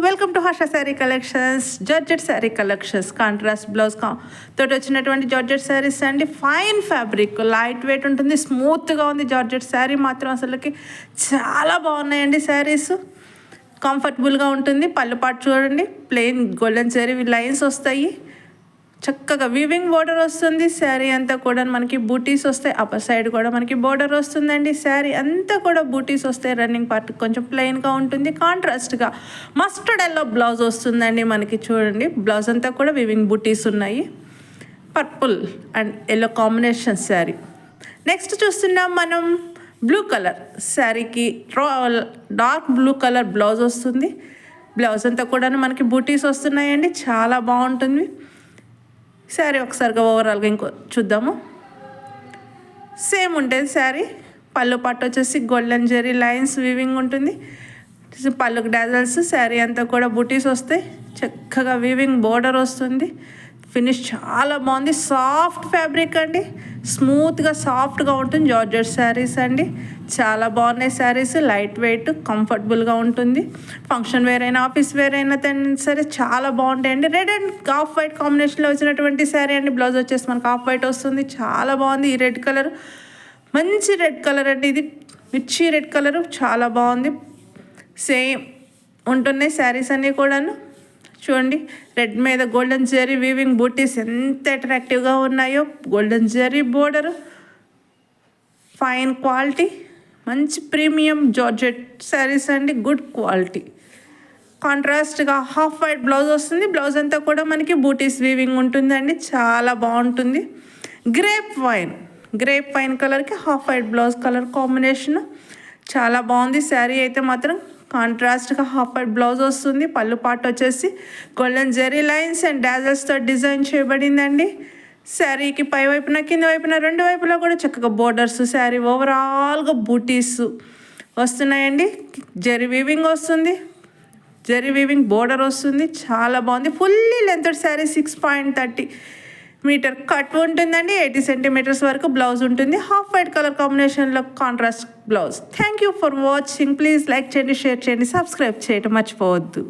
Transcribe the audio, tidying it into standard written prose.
Welcome to Harsha sari collections. Georgette sari collections, contrast blouse తోటి వచ్చినటువంటి georgette saris అండి. ఫైన్ ఫ్యాబ్రిక్, లైట్ వెయిట్ ఉంటుంది, స్మూత్గా ఉంది. జార్జెట్ శారీ మాత్రం అసలుకి చాలా బాగున్నాయండి. శారీస్ కంఫర్టబుల్గా ఉంటుంది. పళ్ళు పాటు చూడండి, ప్లెయిన్ గోల్డెన్ శారీ లైన్స్ వస్తాయి. చక్కగా వీవింగ్ బోర్డర్ వస్తుంది. శారీ అంతా కూడా మనకి బూటీస్ వస్తాయి. అప్పర్ సైడ్ కూడా మనకి బోర్డర్ వస్తుందండి. శారీ అంతా కూడా బూటీస్ వస్తాయి. రన్నింగ్ పార్ట్ కొంచెం ప్లెయిన్గా ఉంటుంది. కాంట్రాస్ట్గా మస్టర్డ్ ఎల్లో బ్లౌజ్ వస్తుందండి మనకి. చూడండి, బ్లౌజ్ అంతా కూడా వీవింగ్ బూటీస్ ఉన్నాయి. Purple and yellow combination sari. Next చూస్తున్నాం మనం బ్లూ కలర్ శారీకి డార్క్ బ్లూ కలర్ బ్లౌజ్ వస్తుంది. బ్లౌజ్ అంతా కూడా మనకి బూటీస్ వస్తున్నాయండి. చాలా బాగుంటుంది శారీ. ఒకసారిగా ఓవరాల్గా ఇంకో చూద్దాము. సేమ్ ఉంటుంది శారీ. పళ్ళు పట్టు వచ్చేసి గోల్డెన్ జెరీ లైన్స్ వీవింగ్ ఉంటుంది. పళ్ళుకి డాజల్స్, శారీ అంతా కూడా బూటీస్ వస్తాయి. చక్కగా వీవింగ్ బోర్డర్ వస్తుంది. ఫినిష్ చాలా బాగుంది. సాఫ్ట్ ఫ్యాబ్రిక్ అండి, స్మూత్గా సాఫ్ట్గా ఉంటుంది. జార్జెట్ శారీస్ అండి, చాలా బాగున్నాయి శారీస్. లైట్ వెయిట్, కంఫర్టబుల్గా ఉంటుంది. ఫంక్షన్ వేర్ అయినా ఆఫీస్ వేర్ అయినా సరే చాలా బాగుంటాయండి. రెడ్ అండ్ ఆఫ్ వైట్ కాంబినేషన్లో వచ్చినటువంటి శారీ అండి. బ్లౌజ్ వచ్చేసి మనకు ఆఫ్ వైట్ వస్తుంది. చాలా బాగుంది. ఈ రెడ్ కలర్ మంచి రెడ్ కలర్ అండి. ఇది మిర్చి రెడ్ కలరు, చాలా బాగుంది. సేమ్ ఉంటున్నాయి శారీస్ అన్నీ కూడాను. చూడండి, రెడ్ మీద గోల్డెన్ జెరీ వీవింగ్ బూటీస్ ఎంత అట్రాక్టివ్గా ఉన్నాయో. Golden zari border, fine quality, మంచి ప్రీమియం జార్జెట్ శారీస్ అండి. Good quality. కాంట్రాస్ట్గా హాఫ్ వైట్ బ్లౌజ్ వస్తుంది. బ్లౌజ్ అంతా కూడా మనకి బూటీస్ వీవింగ్ ఉంటుందండి. చాలా బాగుంటుంది. గ్రేప్ వైన్ కలర్కి half white blouse colour combination చాలా బాగుంది. శారీ అయితే మాత్రం కాంట్రాస్ట్గా హాఫ్ వైట్ బ్లౌజ్ వస్తుంది. పళ్ళు పాటు వచ్చేసి గోల్డెన్ జెరీ లైన్స్ అండ్ డాజల్స్తో డిజైన్ చేయబడిందండి. శారీకి పై వైపున కింద వైపున రెండు వైపులా కూడా చక్కగా బోర్డర్స్, శారీ ఓవరాల్గా బూటీస్ వస్తున్నాయండి. జెరీ వీవింగ్ వస్తుంది. జెరీ వీవింగ్ బోర్డర్ వస్తుంది. చాలా బాగుంది. Fully length sari 6.30 metre cut ఉంటుందండి. 80 సెంటీమీటర్స్ వరకు బ్లౌజ్ ఉంటుంది. హాఫ్ వైట్ కలర్ కాంబినేషన్లో contrast blouse. Thank you for watching. Please like చేయండి, షేర్ చేయండి, సబ్స్క్రైబ్ చేయడం మర్చిపోవద్దు.